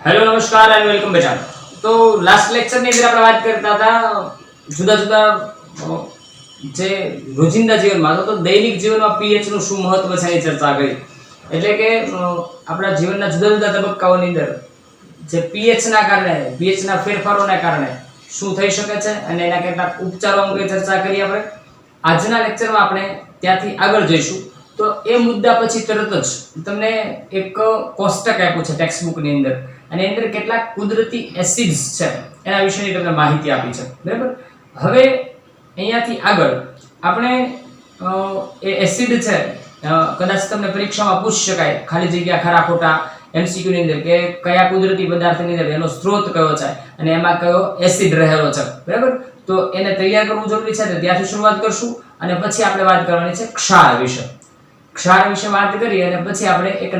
Hello नमस्कार and welcome बेटा। तो लास्ट लेक्चर ની અંદર આપણે વાત કરતા હતા જુદા જુદા જે રોજિંદા જીવનમાં તો દૈનિક જીવનમાં પીએચ નું શું મહત્વ છે એ ચર્ચા કરી। એટલે કે આપણા જીવનના જુદા જુદા તબક્કાઓની અંદર જે પીએચ ના કારણે પીએચ ના ફેરફારોના કારણે શું થઈ શકે છે અને એના કેટલાક ઉપચારો અંગે ચર્ચા કરી આપણે। આજના લેક્ચરમાં આપણે ત્યાંથી આગળ જઈશું। તો એ મુદ્દા પછી તરત જ તમને એક કોષ્ટક આપ્યું છે ટેક્સ્ટ બુક ની અંદર અને અંદર કેટલાક કુદરતી એસિડ્સ છે એના વિશેની તમને માહિતી આપી છે, બરાબર। હવે અહીંયાથી આગળ આપણે એ એસિડ છે કદાચ તમને પરીક્ષામાં પૂછી શકાય ખાલી જગ્યા ખરા ખોટા એમસીક્યુ ની અંદર કે કયા કુદરતી પદાર્થની અંદર એનો સ્ત્રોત કયો છે અને એમાં કયો એસિડ રહેલો છે, બરાબર। તો એને તૈયાર કરવું જરૂરી છે તો ત્યાંથી શરૂઆત કરશું અને પછી આપણે વાત કરવાની છે ક્ષાર વિશે। ક્ષાર વિશે વાત કરી અને પછી આપણે એક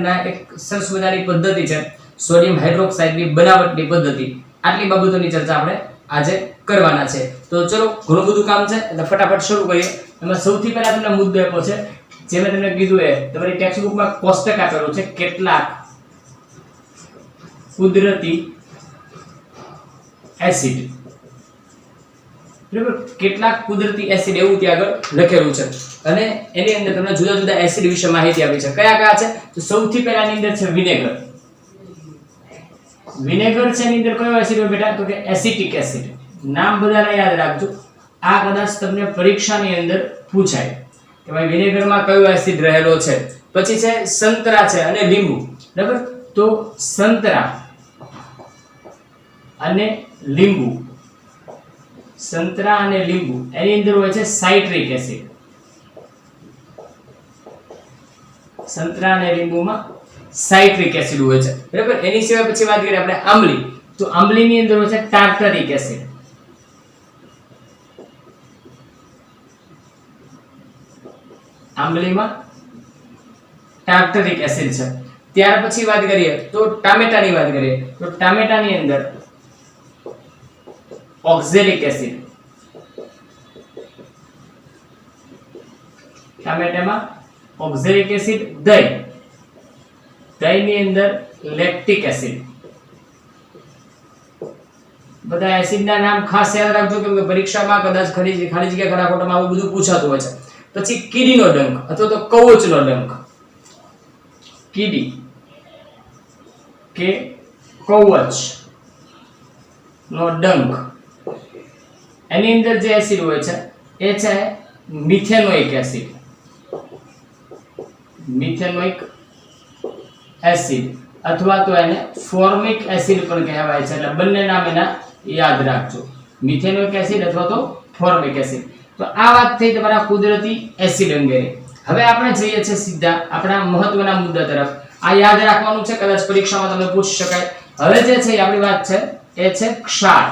સરસ મજાની પદ્ધતિ છે સોડિયમ હાઇડ્રોક્સાઇડની બનાવટની પદ્ધતિ, આટલી બાબતોની ચર્ચા આપણે આજે કરવાના છે। તો ચલો ઘણું બધું કામ છે એટલે ફટાફટ શરૂ કરીએ। એમાં સૌથી પહેલા તમને મુદ્દો આપ્યો છે જે મેં તમને કીધું એ તમારી ટેક્સ્ટ બુકમાં કોષ્ટક આપેલું છે કેટલાક કુદરતી એસિડ, બરાબર। કેટલાક કુદરતી એસિડ એવું ત્યાં આગળ લખેલું છે અને એની અંદર તમને જુદા જુદા એસિડ વિશે માહિતી આપી છે। કયા કયા છે તો સૌથી પહેલાની અંદર છે વિનેગર। વિનેગર છે એની અંદર કયો એસિડ હોય બેટા તો કે એસિટિક એસિડ। નામ બધાને યાદ રાખજો, આ કદાચ તમને પરીક્ષાની અંદર પૂછાય કે ભાઈ વિનેગરમાં કયો એસિડ રહેલો છે। પછી છે સંતરા છે અને લીંબુ, બરાબર। તો સંતરા અને લીંબુ, સંતરા અને લીંબુ એની અંદર હોય છે સાઇટ્રિક એસિડ। સંતરા અને લીંબુમાં સાઇટ્રિક એસિડ હોય છે, બરાબર। એની સિવાય પછી વાત કરીએ આપણે આંબલી, તો આંબલીની અંદર હોય છે ટાર્ટરિક એસિડ। આંબલીમાં ટાર્ટરિક એસિડ છે। ત્યાર પછી વાત કરીએ તો ટામેટાની વાત કરીએ તો ટામેટાની અંદર ઓક્ઝેલિક એસિડ, ટામેટામાં ઓક્ઝેલિક એસિડ। દહીં, દહીંની અંદર લેક્ટિક એસિડ। બધા એસિડના નામ ખાસ યાદ રાખજો કેમ કે પરીક્ષામાં કદાચ ખાલી જગ્યા ખરા ખોટામાં આવું બધું પૂછાતું હોય છે। પછી કીડીનો ડંખ અથવા તો કવચનો ડંખ, કીડી કે કવચ નો ડંખ એની અંદર જે એસિડ હોય છે એ છે મિથેનોઇક એસિડ। મિથેનોઇક એસિડ અથવા તો એને ફોર્મિક એસિડ પણ કહેવાય છે, એટલે બંને નામ એના યાદ રાખજો, મિથેનોઇક એસિડ અથવા તો ફોર્મિક એસિડ। તો આ વાત થઈ તમારા કુદરતી એસિડ અંગેની। હવે આપણે જઈએ છીએ સીધા આપણા મહત્વના મુદ્દા તરફ। આ યાદ રાખવાનું છે, કદાચ પરીક્ષામાં તમને પૂછી શકાય। હવે જે છે આપણી વાત છે એ છે ક્ષાર,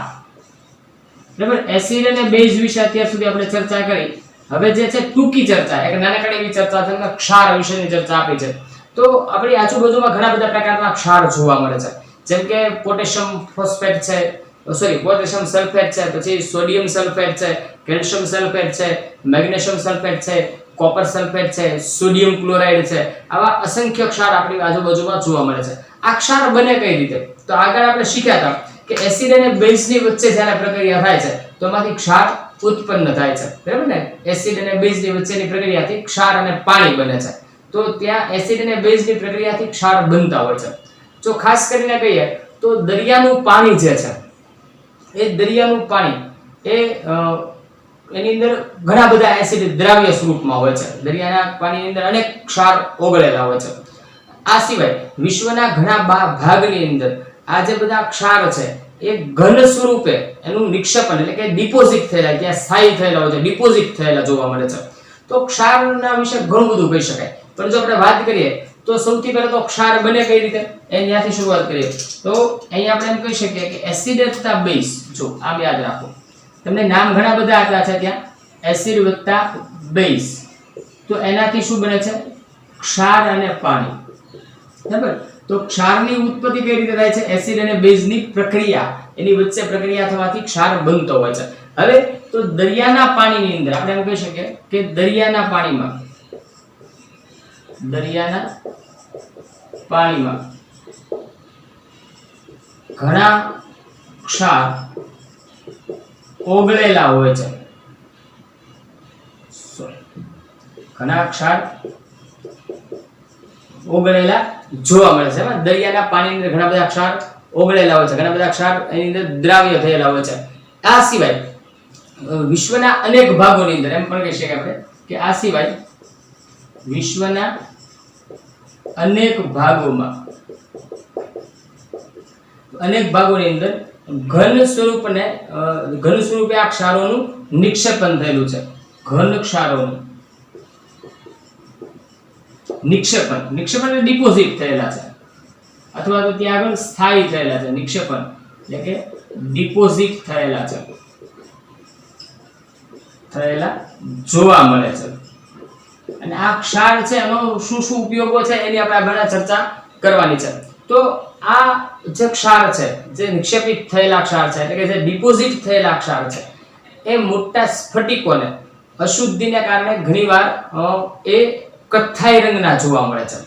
બરાબર। એસિડ અને બેઝ વિશે અત્યાર સુધી આપણે ચર્ચા કરી। હવે જે છે ટૂંકી ચર્ચા, એક નાનકડી એવી ચર્ચા છે કે ક્ષાર વિશેની ચર્ચા આપી છે। તો આપણી આજુબાજુમાં ઘણા બધા પ્રકારના ક્ષાર જોવા મળે છે, જેમ કે પોટેશિયમ ફોસ્ફેટ છે, પોટેશિયમ સલ્ફેટ છે, પછી સોડિયમ સલ્ફેટ છે, કેલ્શિયમ સલ્ફેટ છે, મેગ્નેશિયમ સલ્ફેટ છે, કોપર સલ્ફેટ છે, સોડિયમ ક્લોરાઇડ છે। આવા અસંખ્ય ક્ષાર આપણી આજુબાજુમાં જોવા મળે છે। આ ક્ષાર બને કઈ રીતે તો આગળ આપણે શીખ્યા હતા કે એસિડ અને બેઝની વચ્ચે જ્યારે પ્રક્રિયા થાય છે તો એમાંથી ક્ષાર ઉત્પન્ન થાય છે, બરાબર ને। એસિડ અને બેઝની વચ્ચેની પ્રક્રિયાથી ક્ષાર અને પાણી બને છે। તો ત્યાં એસિડ અને બેઝની પ્રક્રિયાથી ક્ષાર બનતા હોય છે। જો ખાસ કરીને કહીએ તો દરિયાનું પાણી જે છે એ દરિયાનું પાણી એ એની અંદર ઘણા બધા એસિડ દ્રાવ્ય સ્વરૂપમાં હોય છે। દરિયાના પાણીની અંદર અનેક ક્ષાર ઓગળેલા હોય છે। આ સિવાય વિશ્વના ઘણા ભાગની અંદર આ જે બધા ક્ષાર છે એ ઘન સ્વરૂપે એનું નિક્ષેપણ એટલે કે ડિપોઝિટ થયેલા, ત્યાં સ્થાયી થયેલા હોય છે, ડિપોઝિટ થયેલા જોવા મળે છે। તો ક્ષારના વિશે ઘણું બધું કહી શકાય, પણ જો આપણે વાત કરીએ તો સૌથી પહેલા તો ક્ષાર બને કઈ રીતે એનાથી શરૂઆત કરીએ તો અહીં આપણે એમ કહી શકીએ કે એસિડ વત્તા બેઝ, જો આમ યાદ રાખો તમને નામ ઘણા બધા આપ્યા છે ત્યાં, એસિડ વત્તા બેઝ, તો એનાથી શું બને છે ક્ષાર અને પાણી, બરાબર। તો ક્ષારની ઉત્પત્તિ કઈ રીતે થાય છે એસિડ અને બેઝની પ્રક્રિયા, એની વચ્ચે પ્રક્રિયા થવાથી ક્ષાર બનતો હોય છે। હવે તો દરિયાના પાણીની અંદર આપણે એમ કહી શકીએ કે દરિયાના પાણીમાં પાણીમાં ઘણા ક્ષાર ઓગળેલા હોય છે, ઘણા ક્ષાર ઓગળેલા જોવા મળે છે. દરિયાના પાણીની અંદર ઘણા બધા ક્ષાર ઓગળેલા હોય છે, ઘણા બધા ક્ષાર એની અંદર દ્રાવ્ય થયેલા હોય છે. આ સિવાય વિશ્વના અનેક ભાગોની અંદર એમ પણ કહી શકાય આપણે કે આ સિવાય વિશ્વના અનેક ભાગોની અંદર ઘન સ્વરૂપે આ ક્ષારોનું નિક્ષેપણ થયેલું છે. ઘન ક્ષારોનું નિક્ષેપણ એટલે ડિપોઝિટ થયેલા છે, અથવા તો ત્યાં આગળ સ્થાયી થયેલા છે. નિક્ષેપણ એટલે કે ડિપોઝિટ થયેલા જોવા મળે છે. અને આ ક્ષાર છે એનો શું શું ઉપયોગો છે એની આપણે ઘણા ચર્ચા કરવાની છે. તો આ જે ક્ષાર છે, જે નિક્ષેપિત થયેલા ક્ષાર છે, એટલે કે જે ડિપોઝિટ થયેલા ક્ષાર છે, એ મોટા સ્ફટિકોને અશુદ્ધિને કારણે ઘણીવાર એ કથ્થાઈ રંગના જોવા મળે છે.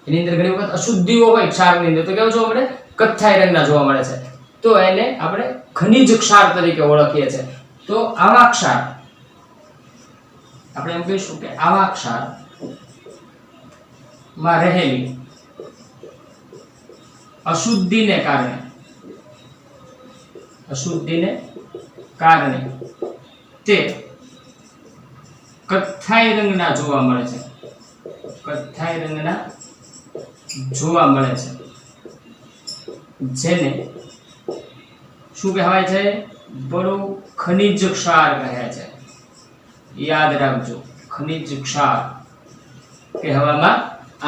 એની અંદર ઘણી વખત અશુદ્ધિઓ હોય ક્ષારની અંદર, તો કેવું જોવા મળે? કથ્થાઈ રંગના જોવા મળે છે. તો એને આપણે ખનિજ ક્ષાર તરીકે ઓળખીએ છીએ. તો આવા ક્ષાર આપણે એમ કહીશું કે આવા ક્ષાર માં રહેલી અશુદ્ધિને કારણે તે કથ્થાઈ રંગના જોવા મળે છે. જેને શું કહેવાય છે? બળું ખનિજ ક્ષાર કહે છે. યાદ રાખજો, ખનિજ ક્ષાર કહેવામાં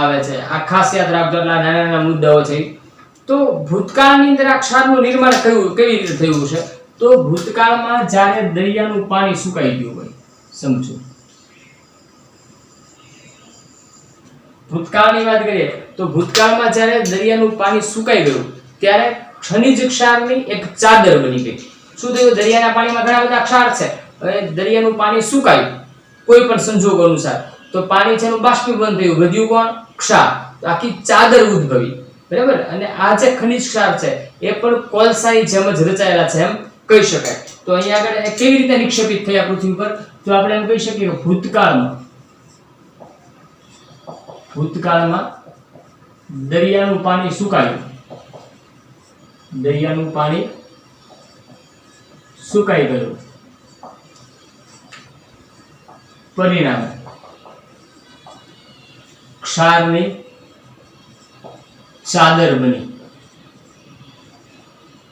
આવે છે. આ ખાસ યાદ રાખજો, નાના નાના મુદ્દાઓ છે. તો ભૂતકાળની અંદર આ ક્ષારનું નિર્માણ કેવી રીતે થયું છે? તો ભૂતકાળમાં જ્યારે દરિયાનું પાણી સુકાઈ ગયું હોય, સમજો ભૂતકાળની વાત કરીએ તો ભૂતકાળમાં જ્યારે દરિયાનું પાણી સુકાઈ ગયું ત્યારે ખનિજ ક્ષારની એક ચાદર બની ગઈ. શું થયું? દરિયાના પાણીમાં ઘણા બધા ક્ષાર છે. હવે દરિયાનું પાણી સુકાયું કોઈ પણ સંજોગો અનુસાર, તો પાણી છે એનું બાષ્પીભવન થયું, વધ્યું કોણ? ક્ષાર. તો આખી ચાદર ઉદ્ભવી, બરાબર. અને આ જે ખનિજ ક્ષાર છે એ પણ કોલસાની જેમ જ રચાયેલા છે એમ કહી શકાય. તો અહીંયા આગળ કેવી રીતે નિક્ષેપિત થયા પૃથ્વી પર? તો આપણે એમ કહી શકીએ કે ભૂતકાળમાં દરિયાનું પાણી સુકાયું, ગયું, પરિણામે ક્ષારની ચાદર બની.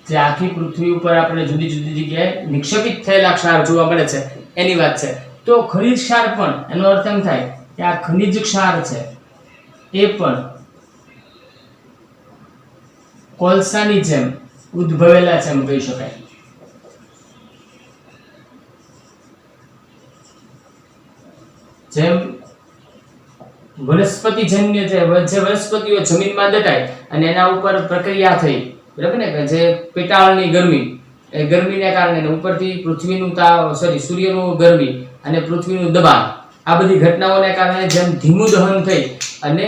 જે આખી પૃથ્વી ઉપર આપણે જુદી જુદી જગ્યાએ નિક્ષેપિત થયેલા ક્ષાર જોવા મળે છે એની વાત છે. તો ખનિજ ક્ષાર પણ, એનો અર્થ એમ થાય કે આ ખનિજ ક્ષાર છે એ પણ કોલસાની જેમ ઉદ્ભવેલા છે એમ કહી શકાય. જેમ વનસ્પતિજન્ય જે વનસ્પતિઓ જમીનમાં દટાય અને એના ઉપર પ્રક્રિયા થઈ, બરાબર ને, કે જે પેટાળની ગરમી, એ ગરમીને કારણે ઉપરથી પૃથ્વીનું સૂર્યનું ગરમી અને પૃથ્વીનું દબાણ, આ બધી ઘટનાઓને કારણે જેમ ધીમું દહન થઈ અને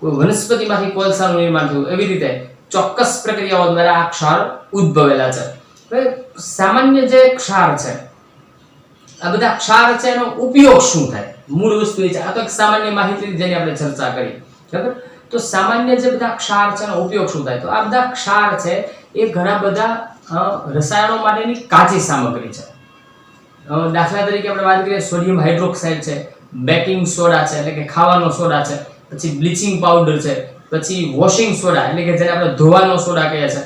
વનસ્પતિમાંથી કોલસાનું નિર્માણ થયું, એવી રીતે ચોક્કસ પ્રક્રિયાઓ દ્વારા આ ક્ષાર ઉદ્ભવેલા છે. હવે સામાન્ય જે ક્ષાર છે, આ બધા ક્ષાર છે એનો ઉપયોગ શું થાય? મૂળ વસ્તુ એ છે. આ તો એક સામાન્ય માહિતી જેની આપણે ચર્ચા કરી, બરાબર. તો સામાન્ય જે બધા ક્ષાર છે એનો ઉપયોગ શું થાય? તો આ બધા ક્ષાર છે એ ઘણા બધા રસાયણો માટેની કાચી સામગ્રી છે. દાખલા તરીકે આપણે વાત કરીએ, સોડિયમ હાઇડ્રોક્સાઇડ છે, બેકિંગ સોડા છે એટલે કે ખાવાનો સોડા છે, પછી બ્લીચિંગ પાવડર છે, પછી વોશિંગ સોડા એટલે કે જેને આપણે ધોવાનો સોડા કહે છે,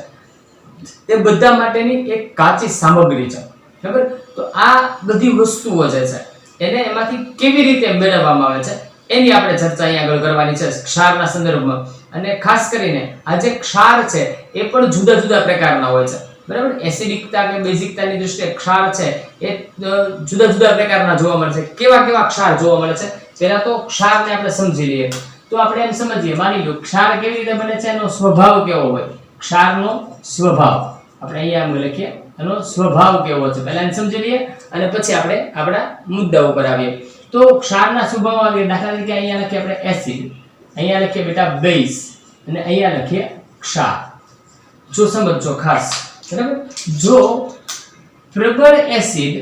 એ બધા માટેની એક કાચી સામગ્રી છે, બરાબર. તો આ બધી વસ્તુઓ જે છે એને એમાંથી કેવી રીતે મેળવવામાં આવે છે એની આપણે ચર્ચા અહીંયા આગળ કરવાની છે ક્ષારના સંદર્ભમાં. અને ખાસ કરીને આ જે ક્ષાર છે એ પણ જુદા જુદા પ્રકારના હોય છે, બરાબર. એસિડિકતા કે બેઝિકતાની દૃષ્ટિએ ક્ષાર છે એ જુદા જુદા પ્રકારના જોવા મળે છે. કેવા કેવા ક્ષાર જોવા મળે છે? પહેલા તો ક્ષારને આપણે સમજી લઈએ. તો આપણે એમ સમજીએ, માની લો ક્ષાર કેવી રીતે બને છે, એનો સ્વભાવ કેવો હોય? ક્ષારનો સ્વભાવ આપણે અહીંયા લખીએ, એનો સ્વભાવ કેવો છે પહેલા એને સમજી લઈએ અને પછી આપણે આપણા મુદ્દા ઉપર આવીએ. તો ક્ષારના સ્વભાવ આવીએ. દાખલા તરીકે અહીંયા લખીએ આપણે એસિડ, અહીંયા લખીએ બેટા બેઝ અને અહીંયા લખીએ ક્ષાર. જો સમજો ખાસ, બરાબર, જો પ્રબળ એસિડ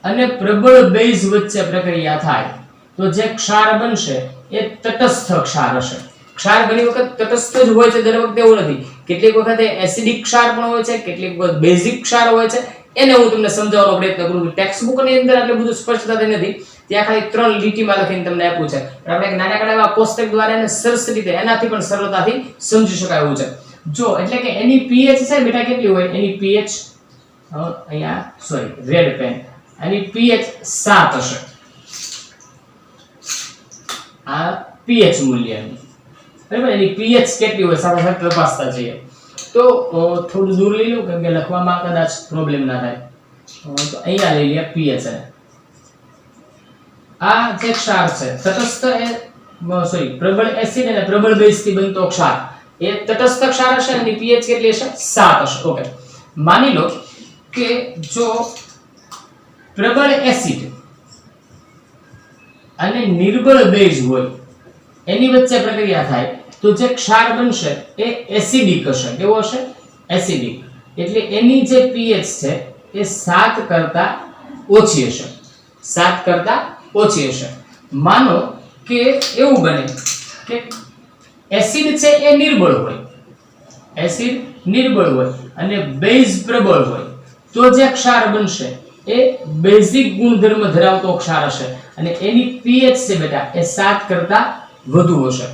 અને પ્રબળ બેઝ વચ્ચે પ્રક્રિયા થાય તો જે ક્ષાર બનશે એ તટસ્થ ક્ષાર હશે. ક્ષાર ઘણી વખત તટસ્થ જ હોય છે, દર વખતે એવું નથી. કેટલીક વખત એસિડિક ક્ષાર પણ હોય છે, કેટલીક વખત બેઝિક ક્ષાર હોય છે. એને હું તમને સમજાવવાનો પ્રયત્ન કરું છું. ટેક્સ્ટ બુક ની અંદર આટલું બધું સ્પષ્ટતાથી નથી, ત્યાં ખાલી 3 લીટીમાં લખીને તમને આપ્યું છે, પણ આપણે એક નાનકડા એવા કોષ્ટક દ્વારા એને સરસ રીતે એનાથી પણ સરળતાથી સમજી શકાય એવું છે. જો એટલે કે એની pH છે બેટા કેટલી હોય, એની pH અહીંયા સોરી રેડ પેન, એની pH 7 હશે. આ pH મૂલ્યની, બરાબર, એની pH કેટલી હોય સાથે સાથે તપાસતા જઈએ. તો થોડું દૂર લઈ લો કેમ કે લખવામાં કદાચ પ્રોબ્લેમ ના થાય. તો અહીંયા લઈ લે pH ને આ જે ક્ષાર છે તટસ્થ સોરી પ્રબળ એસિડ અને પ્રબળ બેઝ થી બનતો ક્ષાર એ તટસ્થ ક્ષાર હશે અને pH કેટલી હશે 7 હશે. ઓકે, માની લો કે જો પ્રબળ એસિડ અને નિર્બળ બેઝ હોય એની વચ્ચે પ્રક્રિયા થાય તો જે ક્ષાર બનશે એ એસિડિક હશે. કેવો હશે? એસિડિક. એટલે એની જે pH છે એ 7 કરતા ઓછી હશે. 7 કરતા ઓછી હશે. માનો કે એવું બને કે એસિડ છે એ નિર્બળ હોય, એસિડ નિર્બળ હોય અને બેઝ પ્રબળ હોય તો જે ક્ષાર બનશે એ બેઝિક ગુણધર્મ ધરાવતો ક્ષાર હશે અને એની pH છે બેટા એ 7 કરતા વધુ હશે.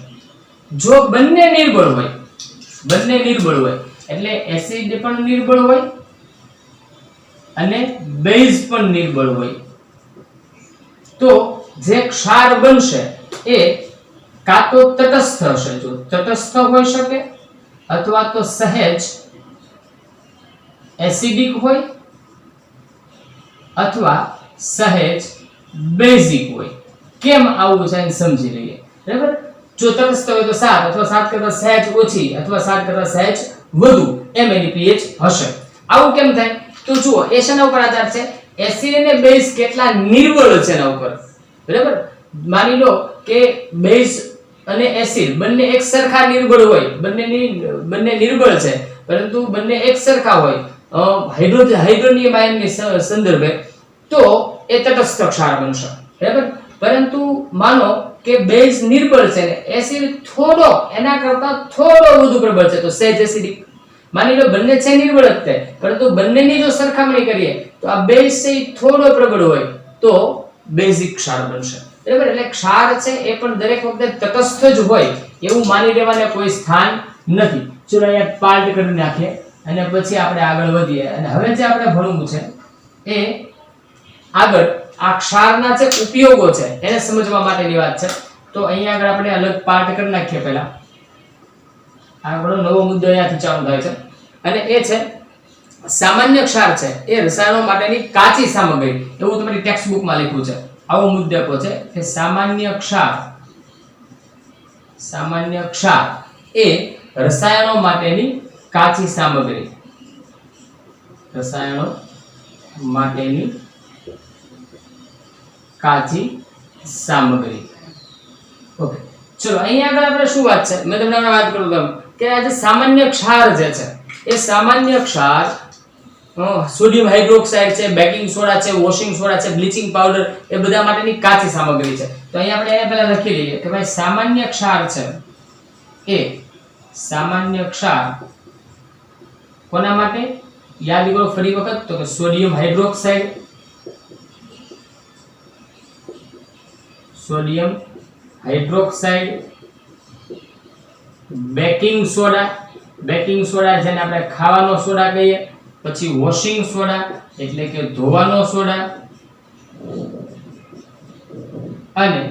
જો બંને નિર્બળ હોય, બંને નિર્બળ હોય એટલે એસિડ પણ નિર્બળ હોય અને બેઝ પણ નિર્બળ હોય તો જે ક્ષાર બનશે એ કાં તો તટસ્થ હશે, જો તટસ્થ હોઈ શકે, અથવા તો સહેજ એસિડિક હોય અથવા સહેજ બેઝિક હોય. કેમ આવું છે એને સમજી લઈએ, બરાબર. જો તટસ્થ હોય તો 7 અથવા 7 કરતા સહેજ ઓછી અથવા 7 કરતા સહેજ વધુ એમ એની pH હશે. આવું કેમ થાય? તો જુઓ એ શેના ઉપર આધાર છે? એસિડ અને બેઝ કેટલા નિર્બળ છે એના ઉપર, બરાબર. માની લો કે બેઝ અને એસિડ બંને એક સરખા નિર્બળ હોય, બંને નિર્બળ છે પરંતુ બંને એક સરખા હોય હાઇડ્રોનિયમ આયનની સંદર્ભે તો એ તટસ્થ ક્ષાર બનશે, બરાબર. પરંતુ માનો કે બેઝ નિર્બળ છે ને એસિડ થોડો એના કરતા થોડો વધુ પ્રબળ છે તો સહેજ એસિડિક. માની લો બંને છે નિર્બળ જ છે પરંતુ બંનેની જો સરખામણી કરીએ તો આ બેઝ છે થોડો પ્રબળ હોય તો બેઝિક ક્ષાર બનશે, બરાબર. એટલે ક્ષાર છે એ પણ દરેક વખતે તટસ્થ જ હોય એવું માની લેવાને કોઈ સ્થાન નથી. ચલો અહીંયા પાર્ટ કરી નાખીએ અને પછી આપણે આગળ વધીએ. અને હવે જે આપણે ભણવું છે એ આગળ આ ક્ષારના જે ઉપયોગો છે એને સમજવા માટેની વાત છે. તો અહીંયા આગળ આપણે અલગ પાર્ટ કરી નાખીએ. પહેલા આગળ નવો મુદ્દો અહીંયાથી ચાલુ થાય છે અને એ છે સામાન્ય ક્ષાર છે એ રસાયણો માટેની કાચી સામગ્રી, એવું તમારી ટેક્સ્ટ બુકમાં લખ્યું છે. આવો મુદ્દો છે કે સામાન્ય ક્ષાર એ રસાયણો માટેની કાચી સામગ્રી, રસાયણો માટેની કાચી સામગ્રી. ઓકે, ચલો અહીંયા આગળ આપણે શું વાત છે મેં તમને વાત કરું તો કે આ જે સામાન્ય ક્ષાર જે છે એ સામાન્ય ક્ષાર સોડિયમ હાઇડ્રોક્સાઇડ છે, બેકિંગ સોડા છે, વોશિંગ સોડા છે, બ્લીચિંગ પાવડર એ બધા માટેની કાચી સામગ્રી છે. તો અહીંયા આપણે એને પહેલા લખી લઈએ કે ભાઈ સામાન્ય ક્ષાર છે એ સામાન્ય ક્ષાર કોના માટે? યાદ કરો ફરી વખત તો કે sodium hydroxide, sodium hydroxide, baking soda, baking soda જેને આપણે ખાવાનો સોડા કહીએ, પછી વોશિંગ સોડા એટલે કે ધોવાનો સોડા અને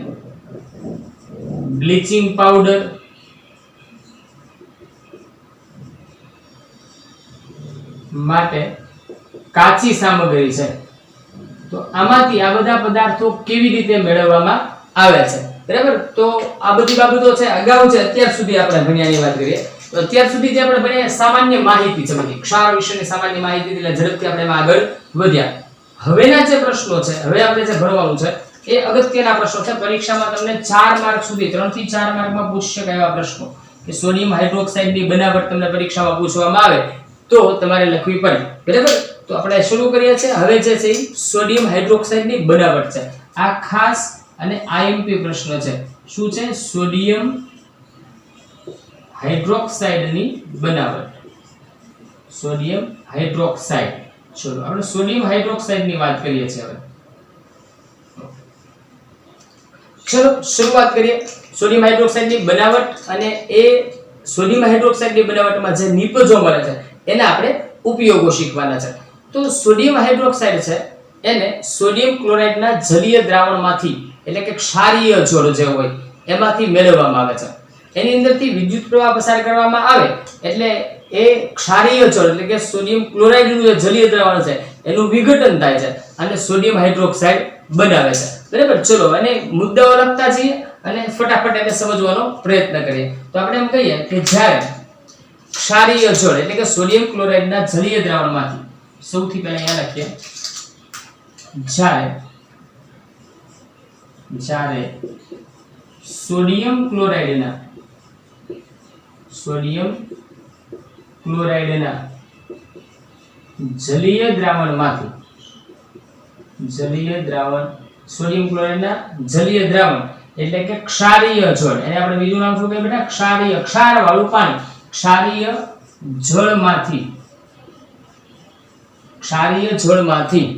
બ્લીચિંગ પાવડર માટે કાચી સામગ્રી છે. તો આમાંથી આ બધા પદાર્થો કેવી રીતે મેળવવામાં આવે છે, બરાબર. તો આ બધી બાબતો છે અગાઉ છે અત્યાર સુધી આપણે ભણ્યાની વાત કરીએ તો અત્યાર સુધી જે આપણે ભણ્યા સામાન્ય માહિતી છે, બધી ક્ષાર વિશેની સામાન્ય માહિતી, એટલે ઝડપથી આપણે એમાં આગળ વધ્યા. હવેના જે પ્રશ્નો છે, હવે આપણે જે ભણવાનું છે એ અગત્યના પ્રશ્નો છે. પરીક્ષામાં તમને 4 માર્ક સુધી 3 થી 4 માર્કમાં પૂછી શકાય એવા પ્રશ્નો. કે સોડિયમ હાઇડ્રોક્સાઇડની બનાવટ તમને પરીક્ષામાં પૂછવામાં આવે તો તમારે લખવી પડે, બરાબર? તો આપણે શરૂ કરીએ છીએ. હવે જે છે એ સોડિયમ હાઇડ્રોક્સાઇડની બનાવટ છે. આ ખાસ અને આઈએમપી પ્રશ્ન છે. શું છે? સોડિયમ હાઇડ્રોક્સાઇડની બનાવટ. Sodium hydroxide. ચલો આપણે સોડિયમ હાઇડ્રોક્સાઇડની વાત કરીએ છીએ હવે. ચલો શરૂઆત કરીએ સોડિયમ હાઇડ્રોક્સાઇડની બનાવટ અને એ સોડિયમ હાઇડ્રોક્સાઇડની બનાવટમાં જે નિપજો મળે છે એના આપણે ઉપયોગો શીખવાના છે. તો સોડિયમ હાઇડ્રોક્સાઇડ છે એને સોડિયમ ક્લોરાઇડના જલીય દ્રાવણમાંથી એટલે કે ક્ષારીય જળ જે હોય એમાંથી મેળવવામાં આવે છે. એની અંદરથી વિદ્યુત પ્રવાહ પસાર કરવામાં આવે એટલે એ ક્ષારીય જળ એટલે કે સોડિયમ ક્લોરાઇડનું જે જલીય દ્રાવણ છે એનું વિઘટન થાય છે અને સોડિયમ હાઇડ્રોક્સાઇડ બનાવે છે, બરાબર? ચલો અને મુદ્દાઓ લખતા જઈએ અને ફટાફટ એને સમજવાનો પ્રયત્ન કરીએ. તો આપણે એમ કહીએ કે જ્યારે ક્ષારીય જળ એટલે કે સોડિયમ ક્લોરાઇડના જલીય દ્રાવણમાંથી સૌથી પહેલા અહીંયા લખીએ જ્યારે સોડિયમ ક્લોરાઇડના જલીય દ્રાવણમાંથી સોડિયમ ક્લોરાઇડના જલીય દ્રાવણ એટલે કે ક્ષારીય જળ, એને આપણે બીજું નામ શું કહીએ બેટા? ક્ષારીય, ક્ષાર વાળું પાણી. ક્ષારીય જળમાંથી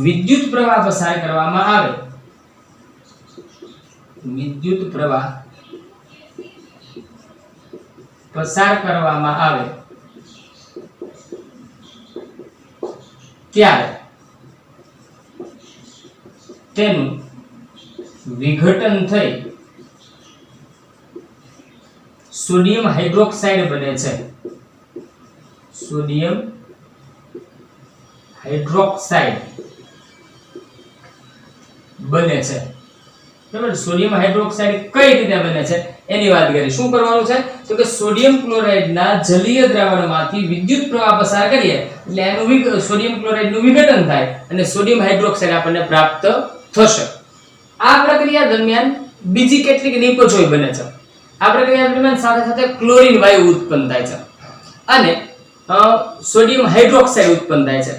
વિદ્યુત પ્રવાહ પસાર કરવામાં આવે. ત્યારે તેનું વિઘટન થઈ સોડિયમ હાઇડ્રોક્સાઇડ બને છે. સોડિયમ હાઇડ્રોક્સાઇડ બને છે, બરાબર? સોડિયમ હાઇડ્રોક્સાઇડ કઈ રીતે બને છે એની વાત કરીએ. શું કરવાનું છે? તો કે સોડિયમ ક્લોરાઇડના જલીય દ્રાવણમાંથી વિદ્યુત પ્રવાહ પસાર કરીએ એટલે એનું સોડિયમ ક્લોરાઇડનું વિઘટન થાય અને સોડિયમ હાઇડ્રોક્સાઇડ આપણને પ્રાપ્ત થશે. આ પ્રક્રિયા દરમિયાન બીજી કેટલીક નિપજોય બને છે. આ પ્રક્રિયા દરમિયાન સાથે સાથે ક્લોરીન વાયુ ઉત્પન્ન થાય છે અને સોડિયમ હાઇડ્રોક્સાઇડ ઉત્પન્ન થાય છે.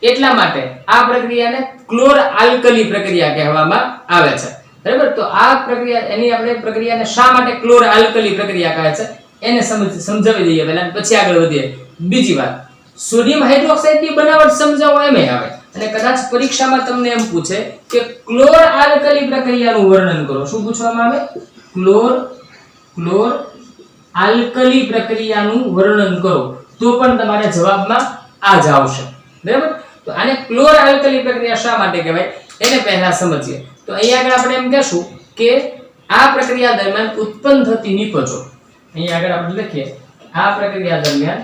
એટલા માટે આ પ્રક્રિયાને ક્લોર આલ્કલી પ્રક્રિયા કહેવામાં આવે છે, બરાબર? તો આ પ્રક્રિયા એની આપણે પ્રક્રિયાને શા માટે ક્લોર આલ્કલી પ્રક્રિયા કહે છે એને સમજાવી દઈએ પહેલા, પછી આગળ વધીએ. બીજી વાત, સોડિયમ હાઇડ્રોક્સાઇડની બનાવટ સમજાવો એમ આવે અને કદાચ પરીક્ષામાં તમને એમ પૂછે કે ક્લોર આલ્કલી પ્રક્રિયાનું વર્ણન કરો. શું પૂછવામાં આવે? ક્લોર આલ્કલી પ્રક્રિયાનું વર્ણન કરો. તો પણ તમારે જવાબમાં આ જ આવશે, બરાબર? તો આને ક્લોર આલ્કલી પ્રક્રિયા શા માટે કહેવાય એને પહેલા સમજીએ. તો અહીંયા આગળ આપણે એમ કહેશું કે આ પ્રક્રિયા દરમિયાન ઉત્પન્ન થતી નિપજો. અહીંયા આગળ આપણે લખીએ આ પ્રક્રિયા દરમિયાન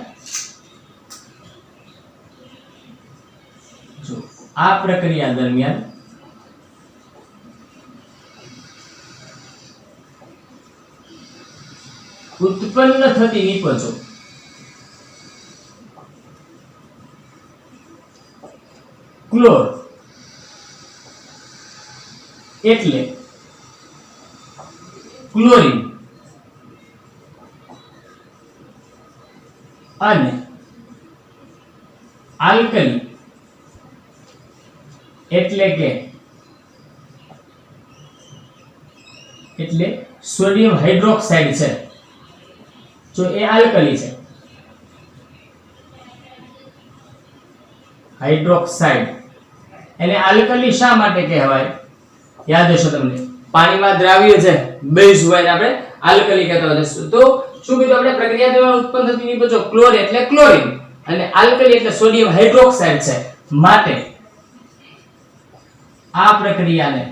ઉત્પન્ન થતી નિપજો ક્લોર એટલે ક્લોરીન અને આલ્કલી એટલે સોડિયમ હાઇડ્રોક્સાઇડ છે. જો એ આલ્કલી છે, હાઇડ્રોક્સાઇડ એને આલ્કલી શા માટે કહેવાય? યાદ હશે તમને, પાણીમાં દ્રાવ્ય છે બેઝ હોય આપણે આલ્કલી કહેતા હોય. તો શું કીધું આપણે? પ્રક્રિયા દરમિયાન ઉત્પન્ન થતી નિપજો ક્લોર એટલે ક્લોરીન અને આલ્કલી એટલે સોડિયમ હાઇડ્રોક્સાઇડ છે. માટે આ પ્રક્રિયાને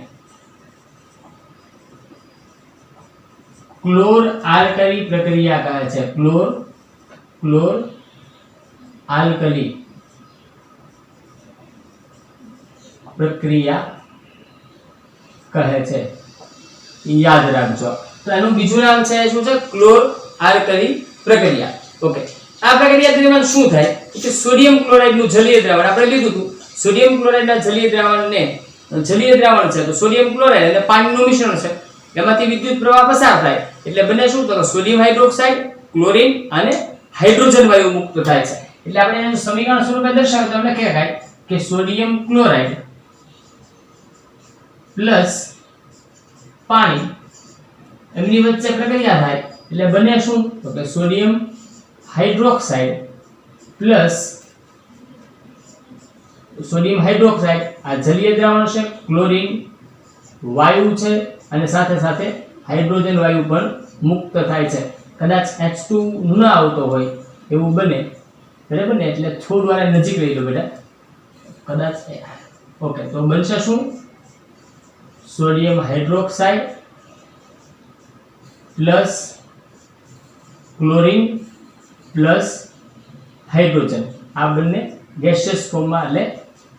ક્લોર આલ્કલી પ્રક્રિયા કહે છે. ક્લોર આલ્કલી પ્રક્રિયા કહે છે. યાદ રાખજો. તો એનું બીજું નામ છે શું છે? ક્લોર આલ્કલી પ્રક્રિયા. ઓકે, આ પ્રક્રિયા દરમિયાન શું થાય કે સોડિયમ ક્લોરાઇડનું જલીય દ્રાવણ આપણે લીધું હતું. સોડિયમ ક્લોરાઇડના જલીય દ્રાવણ છે તો સોડિયમ ક્લોરાઇડ એટલે પાણીનું મિશ્રણ છે. એમાંથી વિદ્યુત પ્રવાહ પસાર થાય એટલે બને શું તો સોડિયમ હાઇડ્રોક્સાઇડ ક્લોરીન અને હાઇડ્રોજન વાયુ મુક્ત થાય છે એટલે આપણે એનું સમીકરણ સ્વરૂપે દર્શાવ્યું તો આપણે કહેવાય કે સોડિયમ ક્લોરાઇડ પ્લસ પાણી એમની વચ્ચે પ્રક્રિયા થાય એટલે બને શું તો કે sodium hydroxide plus sodium hydroxide આ જલીય દ્રાવણ છે ક્લોરીન વાયુ છે અને સાથે સાથે હાઇડ્રોજન વાયુ પણ મુક્ત થાય છે કદાચ H2 ન આવતો હોય એવું બને બરાબર ને એટલે થોડું વાર નજીક લઈ લો બેટા કદાચ ઓકે તો બનશે શું sodium hydroxide plus chlorine plus hydrogen આ બંને ગેસિયસ ફોર્મમાં એટલે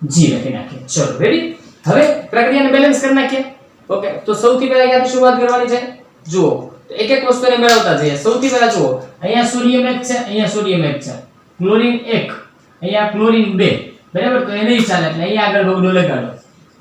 G લખી નાખીએ ચલો રેડી હવે પ્રક્રિયાને બેલેન્સ કરી નાખીએ ઓકે તો સૌથી પહેલા ક્યાંથી શરૂઆત કરવાની છે જુઓ તો એક એક વસ્તુને મેળવતા જઈએ સૌથી પહેલા જુઓ અહીંયા સોડિયમ 1 છે અહીંયા સોડિયમ 1 છે ક્લોરીન 1 અહીંયા ક્લોરીન 2 બરાબર તો એ નહીં ચાલે એટલે અહીંયા આગળ બગડો લગાડો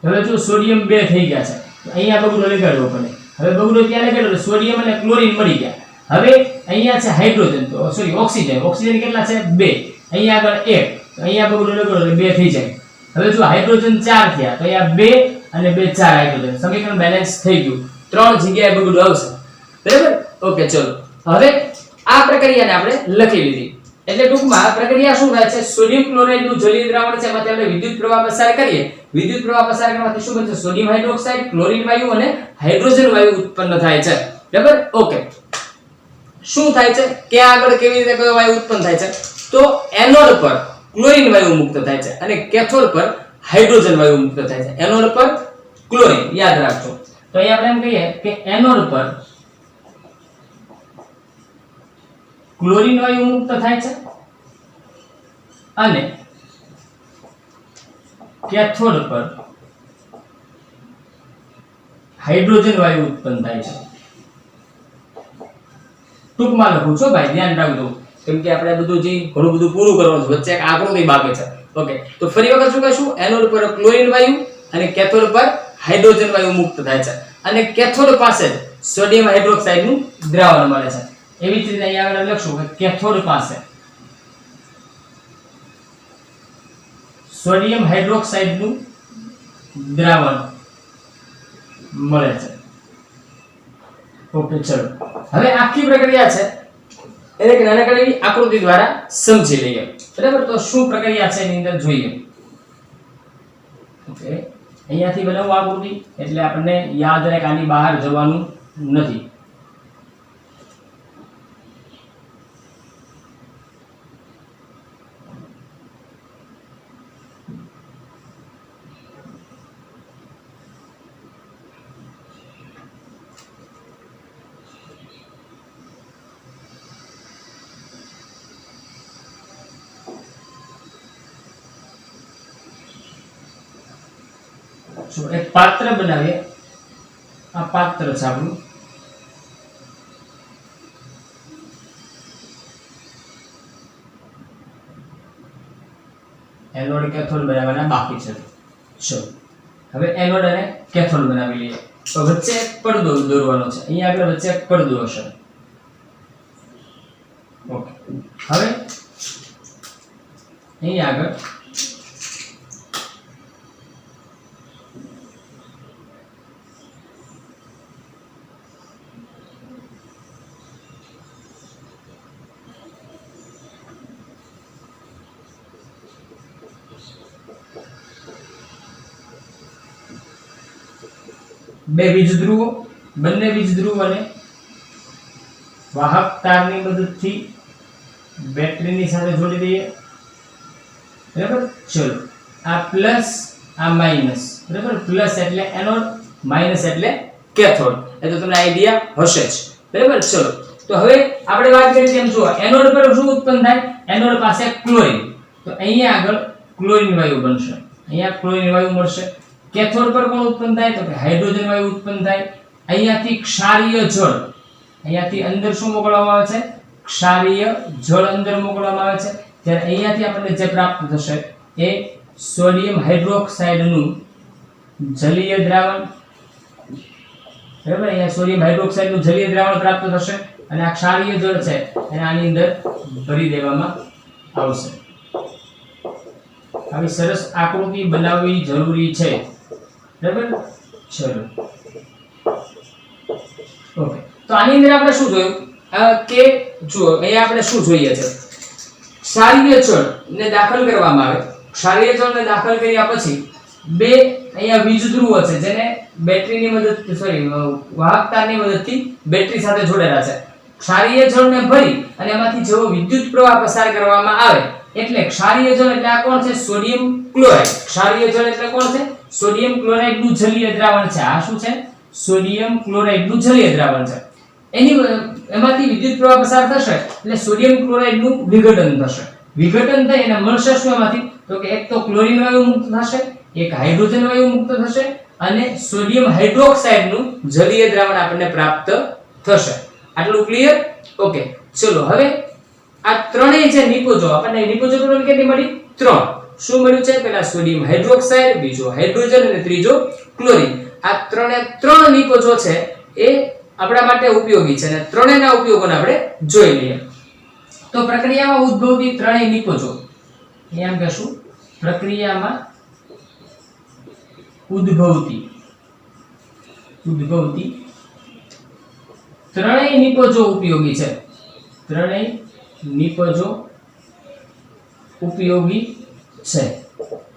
હવે જો સોડિયમ 2 થઈ ગયા છે તો અહીંયા બગડો લગાડવો પડે હવે બગડો ત્યાં લગાડો સોડિયમ અને ક્લોરીન મળી ગયા હવે અહીંયા છે હાઇડ્રોજન તો સોરી ઓક્સિજન કેટલા છે 2 અહીંયા આગળ 1 તો અહીંયા બગડો લગાડો એટલે 2 થઈ જાય હવે જો હાઇડ્રોજન 4 થયા તો અહીંયા 2 અને 2 4 હાઇડ્રોજન સમીકરણ બેલેન્સ થઈ ગયું ત્રણ જગ્યાએ બગડો આવશે બરાબર ઓકે ચલો હવે આ પ્રક્રિયાને આપણે લખી લીધી એટલે ટૂંકમાં આ પ્રક્રિયા શું થાય છે સોડિયમ ક્લોરાઇડ નું જલીય દ્રાવણ છે એમાંથી આપણે વિદ્યુત પ્રવાહ પસાર કરીએ વિદ્યુત પ્રવાહ પસાર કરવાથી શું બનશે સોડિયમ હાઇડ્રોક્સાઇડ ક્લોરીન વાયુ અને હાઇડ્રોજન વાયુ ઉત્પન્ન થાય છે બરાબર ઓકે શું થાય છે ક્યાં આગળ કેવી રીતે કયો વાયુ ઉત્પન્ન થાય છે તો એનોડ પર ક્લોરીન વાયુ મુક્ત થાય છે અને કેથોડ પર હાઇડ્રોજન વાયુ મુક્ત થાય છે એનોડ પર ક્લોરીન યાદ રાખજો તો અહીં આપણે એમ કહીએ કે એનોડ પર ક્લોરીન વાયુ મુક્ત થાય છે અને કેથોડ પર હાઇડ્રોજન વાયુ ઉત્પન્ન થાય છે ટૂંકમાં લખું છું ભાઈ ધ્યાન રાખજો કેમ કે આપણે બધું જે ઘણું બધું પૂરું કરવાનું છે વચ્ચે એક આકૃતિ બાકી છે ઓકે તો ફરી વખત શું કહીશું એનોડ પર ક્લોરીન વાયુ અને કેથોડ પર હાઇડ્રોજન વાયુ મુક્ત થાય છે અને કેથોડ પાસે સોડિયમ હાઇડ્રોક્સાઇડ નું દ્રાવણ મળે છે એવી જ રીતે અહીંયા આગળ લખશું કે કેથોડ પાસે સોડિયમ હાઇડ્રોક્સાઇડ નું દ્રાવણ મળે છે ઓકે ચલો હવે આખી પ્રક્રિયા છે એટલે કે નાનકડી એવી આકૃતિ દ્વારા સમજી લઈએ બરાબર તો શું પ્રક્રિયા છે એની અંદર જોઈએ ઓકે અહીંયાથી બનાવું આકૃતિ એટલે આપણને યાદ રહે કે આની બહાર જવાનું નથી એક પાત્ર બનાવીએ આ પાત્ર છે આપણું એનોડ કેથોડ બનાવવાના બાકી છે ચલો હવે એનોડ અને કેથોડ બનાવી લઈએ તો વચ્ચે એક પડદો દોરવાનો છે અહીંયા આગળ વચ્ચે એક પડદો હશે ઓકે હવે અહીંયા આગળ બે વીજધ્રુવો બંને વીજધ્રુવોને વાહક તારની મદદથી બેટરીની સાથે જોડી દઈએ બરાબર ચલો આ પ્લસ આ માઈનસ બરાબર પ્લસ એટલે એનોડ માઈનસ એટલે કેથોડ એ તો તમને આઈડિયા હશે જ બરાબર ચલો તો હવે આપણે વાત કરીએ તેમ જુઓ એનોડ પર શું ઉત્પન્ન થાય એનોડ પાસે ક્લોરીન તો અહીંયા આગળ ક્લોરીન વાયુ બનશે અહીંયા ક્લોરીન વાયુ મળશે કેથોડ પર કોણ ઉત્પન્ન થાય તો કે હાઇડ્રોજન વાયુ ઉત્પન્ન થાય અહીંયાથી ક્ષારીય જળ અહીંયાથી અંદર શું મોકલવામાં આવે છે ક્ષારીય જળ અંદર મોકલવામાં આવે છે ત્યારે અહીંયાથી આપણને જે પ્રાપ્ત થશે એ સોડિયમ હાઇડ્રોક્સાઇડ નું જલીય દ્રાવણ બરાબર, અહીંયા સોડિયમ હાઇડ્રોક્સાઇડ નું જલીય દ્રાવણ પ્રાપ્ત થશે અને આ ક્ષારીય જળ છે એને આની અંદર ભરી દેવામાં આવશે. આવી સરસ આકૃતિ બનાવવી જરૂરી છે. બરાબર, ચલો ઓકે. તો આની અંદર આપણે શું જોયું કે જો અહીંયા આપણે શું જોઈએ છે, ક્ષારીય જળ ને દાખલ કરવામાં આવે. ક્ષારીય જળને દાખલ કર્યા પછી બે અહીંયા વીજ ધ્રુવો છે જેને બેટરીની મદદથી વાહકતાની મદદથી બેટરી સાથે જોડેલા છે. ક્ષારીય જળને ભરી અને એમાંથી જેવો વિદ્યુત પ્રવાહ પસાર કરવામાં આવે એટલે ક્ષારીય જળ એટલે આ કોણ છે, સોડિયમ ક્લોરાઇડ. ક્ષારીય જળ એટલે કોણ છે, સોડિયમ ક્લોરાઇડ નું જલીય દ્રાવણ છે. આ શું છે, સોડિયમ ક્લોરાઇડ નું જલીય દ્રાવણ છે. એમાંથી વિદ્યુત પ્રવાહ પસાર થશે એટલે સોડિયમ ક્લોરાઇડ નું વિઘટન થશે. વિઘટન થઈ અને મળશે શું એમાંથી, તો કે એક તો ક્લોરીન વાયુ મુક્ત થશે, એક હાઇડ્રોજન વાયુ મુક્ત થશે અને સોડિયમ હાઇડ્રોક્સાઇડ નું જલીય દ્રાવણ આપણને પ્રાપ્ત થશે. આટલું ક્લિયર? ઓકે, ચલો હવે આ ત્રણેય જે નિપજો આપણને નિપજો ટોટલ કેટલી મળી? 3. શું મળ્યું છે? પહેલા સોડિયમ હાઇડ્રોક્સાઇડ, બીજો હાઇડ્રોજન અને ત્રીજો ક્લોરીન. આ ત્રણ નિપજો છે એ આપણા માટે ઉપયોગી છે અને ત્રણેયના ઉપયોગોને આપણે જોઈ લઈએ. તો પ્રક્રિયામાં ઉદ્ભવતી ત્રણેય નિપજો, એમ કહેશું પ્રક્રિયામાં ઉદ્ભવતી ત્રણેય નિપજો ઉપયોગી છે. ત્રણેય નિપજો ઉપયોગી છે.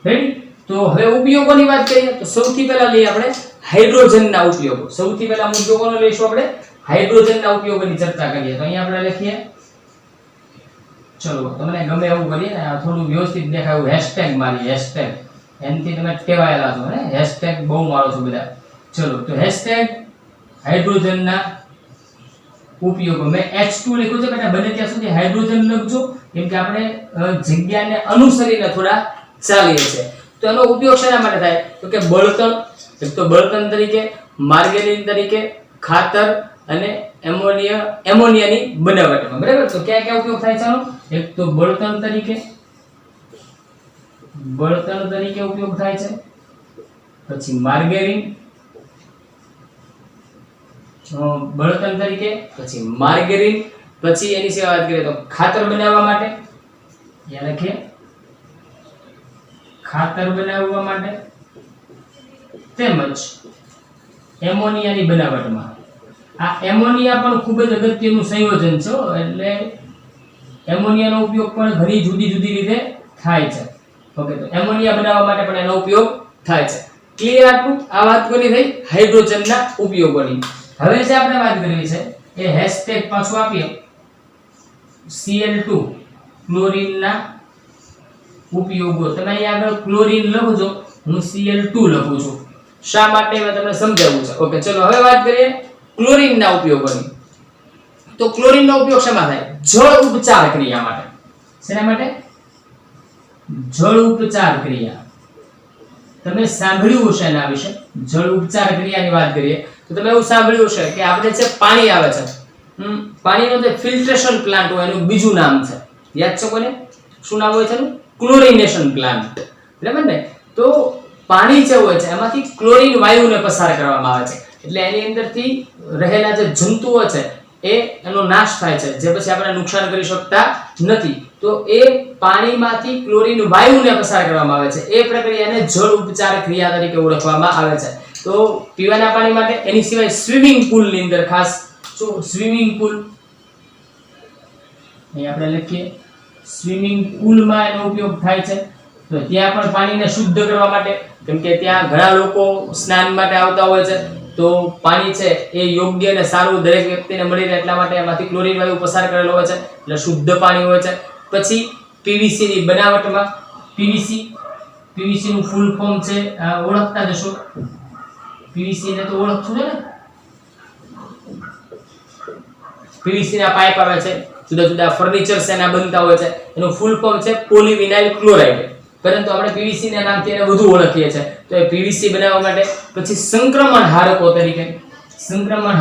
રેડી? તો હવે ઉપયોગોની વાત કરીએ તો સૌથી પહેલા લઈએ આપણે હાઇડ્રોજનના ઉપયોગો. સૌથી પહેલા મુદ્દો કોનો લઈશું આપણે? હાઇડ્રોજનના ઉપયોગોની ચર્ચા કરીએ. તો અહીંયા આપણે લખીએ, ચલો તમને ગમે એવું કરીએ ને થોડું વ્યવસ્થિત દેખાય એવું હેશટેગ મારી, હેશટેગ એનથી તમે ટેવાયેલા છો ને, હેશટેગ બહુ મારો છો બધા. ચલો તો હેશટેગ હાઇડ્રોજનના ઉપયોગો. મેં H2 લખ્યું છે, બેટા બને ત્યાં સુધી હાઇડ્રોજન લખજો કેમ કે આપણે જગ્યાને અનુસરીને થોડા ચાલીએ છીએ. તો એનો ઉપયોગ શેના માટે થાય, તો કે બળતણ, એક તો બળતણ તરીકે, માર્ગેરીન તરીકે, ખાતર અને એમોનિયાની બનાવટમાં. બરાબર, તો ક્યાં ક્યાં ઉપયોગ થાય છે આનો? એક તો બળતણ તરીકે ઉપયોગ થાય છે, પછી માર્ગેરીન બળતણ તરીકે, પછી માર્ગેરીન, પછી એની સિવાય વાત કરીએ તો ખાતર બનાવવા માટે, યાદ રાખીએ ખાતર બનાવવા માટે, તેમજ એમોનિયાની બનાવટમાં. આ એમોનિયા પણ ખૂબ જ અગત્યનું સંયોજન છે, એટલે એમોનિયાનો ઉપયોગ પણ ઘણી જુદી જુદી રીતે થાય છે. ઓકે, તો એમોનિયા બનાવવા માટે પણ એનો ઉપયોગ થાય છે. ક્લિયર આટલું? આ વાત કોની થઈ? હાઇડ્રોજનના ઉપયોગોની. હવે જે આપણે વાત કરવી છે એ હેશટેગ પાછું આપીએ, Cl2 ક્લોરીનના ઉપયોગો. તમે અહીંયા આગળ ક્લોરીન લખજો, હું Cl2 લખું છું. શા માટે મેં તમને સમજાવ્યું છે. ઓકે, ચલો હવે વાત કરીએ ક્લોરીનના ઉપયોગોની. તો ક્લોરીનનો ઉપયોગ શેમાં થાય? જળ ઉપચાર ક્રિયા માટે. શેના માટે? જળ ઉપચાર ક્રિયા. તમે સાંભળ્યું હશે એના વિશે. જળ ઉપચાર ક્રિયાની વાત કરીએ તો તમે એવું સાંભળ્યું હશે કે આપણે જે પાણી આવે છે, પાણીનો જે ફિલ્ટ્રેશન પ્લાન્ટ હોય એનું બીજું નામ છે, યાદ છે કોને? શું નામ હોય છે એનું? Chlorination plant. બરાબર ને? તો પાણી જે હોય છે એમાંથી ક્લોરીન વાયુને પસાર કરવામાં આવે છે એટલે એની અંદરથી રહેલા જે જંતુઓ છે એનો નાશ થાય છે, જે પછી આપણે નુકસાન કરી શકતા નથી. તો એ પાણીમાંથી ક્લોરીન વાયુને પસાર કરવામાં આવે છે. એ પ્રક્રિયાને જળ ઉપચાર ક્રિયા તરીકે ઓળખવામાં આવે છે. તો પીવાના પાણી માટે, એની સિવાય સ્વિમિંગ પુલની અંદર ખાસ શું સ્વિમિંગ પુલ, અહીં આપણે લખીએ સ્વિમિંગ પુલમાં એનો ઉપયોગ થાય છે. તો ત્યાં પણ પાણીને શુદ્ધ કરવા માટે, કેમ કે ત્યાં ઘણા લોકો સ્નાન માટે આવતા હોય છે, તો પાણી છે એ યોગ્ય અને સારું દરેક વ્યક્તિને મળી રહે એટલા માટે એમાંથી ક્લોરીન વાયુ પસાર કરેલો હોય છે એટલે શુદ્ધ પાણી હોય છે. પછી પીવીસી ની બનાવટમાં, પીવીસી નું ફૂલ ફોર્મ છે ઓળખતા જશો. પીવીસી ને તો ઓળખશો ને, પીવીસી ના પાઇપ આવે છે, જુદા જુદા ફર્નિચર એના બનતા હોય છે, એનું ફૂલ ફોર્મ છે પોલીવિનાઇલ ક્લોરાઇડ, પરંતુ આપણે પીવીસી ના નામથી એને વધુ ઓળખીએ છીએ. તો એ પીવીસી બનાવવા માટે. પછી સંક્રમણ હારકો તરીકે, સંક્રમણ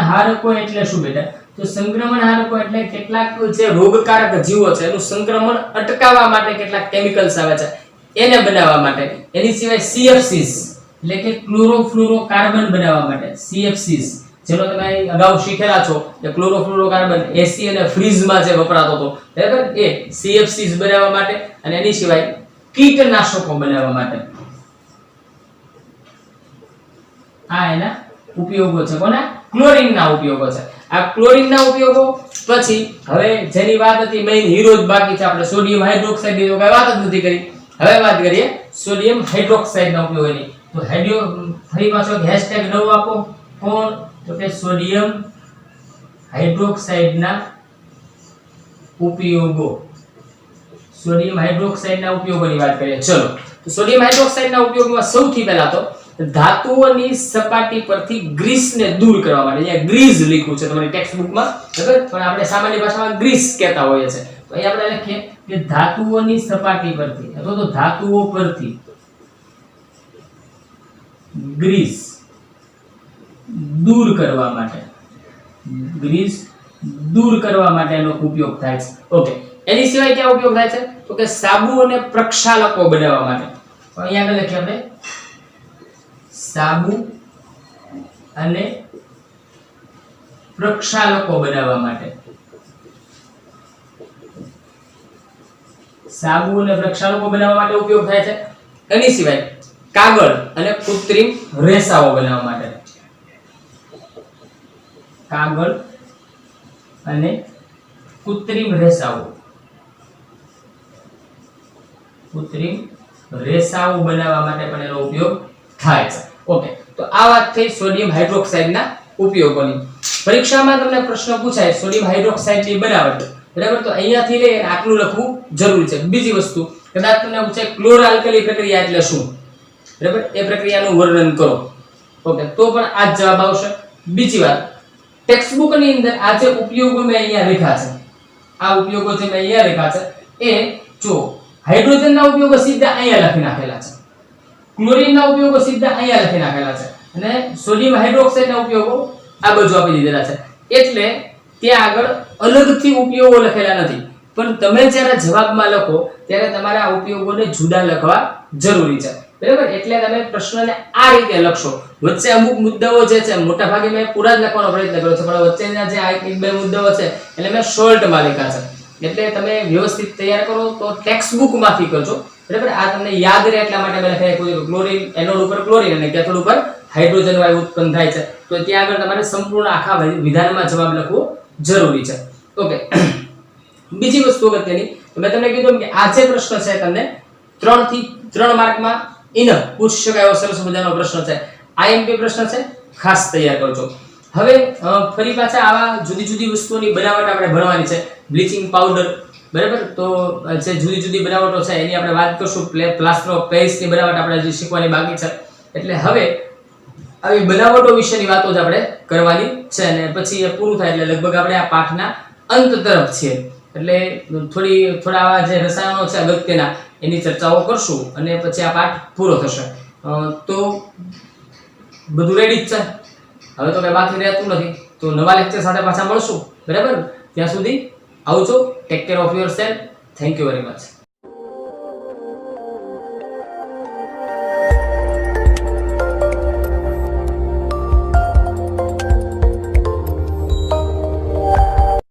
હારકો એટલે શું બેટા? તો સંક્રમણ હારકો એટલે કેટલાક જે રોગકારક જીવો છે એનું સંક્રમણ અટકાવવા માટે કેટલાક કેમિકલ્સ આવે છે એને બનાવવા માટે, એની સિવાય CFCs એટલે કે ક્લોરોફ્લોરોકાર્બન બનાવવા માટે, CFCs જેનો તમે અગાઉ શીખેલા છો કે ક્લોરોફ્લોરોકાર્બન એસી અને ફ્રીઝમાં જે વપરાતો હતો, બરાબર, એ CFCs બનાવવા માટે અને એની સિવાય કીટનાશકો બનાવવા માટે. આ એના ઉપયોગો છે. કોના? ક્લોરીનના ઉપયોગો છે. આ ક્લોરીનના ઉપયોગો પછી હવે જેની વાત હતી મેઇન હીરો જ બાકી છે, આપણે સોડિયમ હાઇડ્રોક્સાઇડ ની તો કઈ વાત જ નથી કરી. હવે વાત કરીએ સોડિયમ હાઇડ્રોક્સાઇડના ઉપયોગોની. તો ફરી પાછો હેશટેગ નવો આપો. કોણ? તો કે સોડિયમ હાઇડ્રોક્સાઇડના ઉપયોગો. સોડિયમ હાઇડ્રોક્સાઇડના ઉપયોગોની વાત કરીએ. ચલો, તો સોડિયમ હાઇડ્રોક્સાઇડના ઉપયોગમાં સૌથી પહેલા તો ધાતુઓની સપાટી પરથી ગ્રીસને દૂર કરવા માટે. અહીંયા ગ્રીસ લખ્યું છે તમારી ટેક્સ્ટ બુકમાં, બરાબર, પણ આપણે સામાન્ય ભાષામાં ગ્રીસ કહેતા હોઈએ છે. તો અહીં આપણે લખીએ કે ધાતુઓની સપાટી પરથી અથવા તો ધાતુઓ પરથી ગ્રીસ દૂર કરવા માટે, ગ્રીસ દૂર કરવા માટે એનો ઉપયોગ થાય છે. ઓકે, એની સિવાય ક્યાં ઉપયોગ થાય છે? તો કે સાબુ અને પ્રક્ષાલકો બનાવવા માટે. તો અહીંયા આગળ લખીએ આપણે સાબુ અને પ્રક્ષાલકો બનાવવા માટે. સાબુ અને પ્રક્ષાલકો બનાવવા માટે ઉપયોગ થાય છે. એની સિવાય કાગળ અને કૃત્રિમ રેસાઓ બનાવવા માટે. કાગળ અને કૃત્રિમ રેસાઓ, કૃત્રિમ રેસાઓ બનાવવા માટે પણ એનો ઉપયોગ થાય છે. ઓકે, તો આ વાત થઈ સોડિયમ હાઇડ્રોક્સાઇડના ઉપયોગોની. પરીક્ષામાં તમને પ્રશ્ન પૂછાય સોડિયમ હાઇડ્રોક્સાઇડની બનાવટ, બરાબર, તો અહીંયાથી લઈને આટલું લખવું જરૂરી છે. બીજી વસ્તુ કદાચ તમને પૂછે ક્લોરઆલ્કલી પ્રક્રિયા એટલે શું, બરાબર, એ પ્રક્રિયાનું વર્ણન કરો. ઓકે, તો પણ આ જ જવાબ આવશે. બીજી વાત, ટેક્સ્ટ બુકની અંદર આ જે ઉપયોગો મેં અહીંયા લખ્યા છે, આ ઉપયોગો જે મેં અહીંયા લખ્યા છે એ જો હાઇડ્રોજનના ઉપયોગો સીધા અહીંયા લખી નાખેલા છે, ક્લોરીનના ઉપયોગો સીધા અહીંયા લખી નાખેલા છે અને સોડિયમ હાઇડ્રોક્સાઇડના ઉપયોગો આ બાજુ આપી દીધેલા છે. એટલે ત્યાં આગળ અલગથી ઉપયોગો લખેલા નથી, પણ તમે જ્યારે જવાબમાં લખો ત્યારે તમારે આ ઉપયોગોને જુદા લખવા જરૂરી છે, બરાબર. એટલે તમે પ્રશ્નને આ રીતે લખશો. વચ્ચે અમુક મુદ્દાઓ જે છે મોટા ભાગે મેં પૂરા જ લખવાનો પ્રયત્ન કર્યો છે, પણ વચ્ચેના જે આ એક બે મુદ્દાઓ છે એટલે મેં શોર્ટમાં લખ્યા છે. એટલે તમે વ્યવસ્થિત તૈયાર કરો તો ટેક્સ્ટ બુકમાંથી કરજો, બરાબર. આ તમને યાદ રહે એટલા માટે મેં લખાય ક્લોરીન, એનોડ ઉપર ક્લોરીન અને કેથોડ ઉપર હાઇડ્રોજન વાયુ ઉત્પન્ન થાય છે. તો ત્યાં આગળ તમારે સંપૂર્ણ આખા વિધાનમાં જવાબ લખવો જરૂરી છે. ઓકે, બીજી વસ્તુ અગત્યની, મેં તમને કીધું કે આ જે પ્રશ્ન છે તમને 3 થી 3 માર્કમાં ઇનફ પૂછી શકાય એવો સરસ મજાનો પ્રશ્ન છે. આઈએમપી પ્રશ્ન છે, ખાસ તૈયાર કરજો. હવે ફરી પાછા આવા જુદી જુદી વસ્તુઓની બનાવટ આપણે ભણવાની છે. બ્લીચિંગ પાવડર, બરાબર, તો જે જુદી જુદી બનાવટો છે એની આપણે વાત કરશું. પ્લાસ્ટર ઓફ પેરિસની બનાવટ આપણે હજી શીખવાની બાકી છે. એટલે હવે આવી બનાવટો વિશેની વાતો જ આપણે કરવાની છે અને પછી એ પૂરું થાય એટલે લગભગ આપણે આ પાઠના અંત તરફ છીએ. એટલે થોડા આવા જે રસાયણો છે અગત્યના એની ચર્ચાઓ કરશું અને પછી આ પાઠ પૂરો થશે. તો બધું રેડી જ છે, હવે તો કઈ બાકી રહેતું નથી. તો નવા લેક્ચર સાથે પાછા મળશું, બરાબર. ત્યાં સુધી આવજો. Take care of your self. Thank you very much.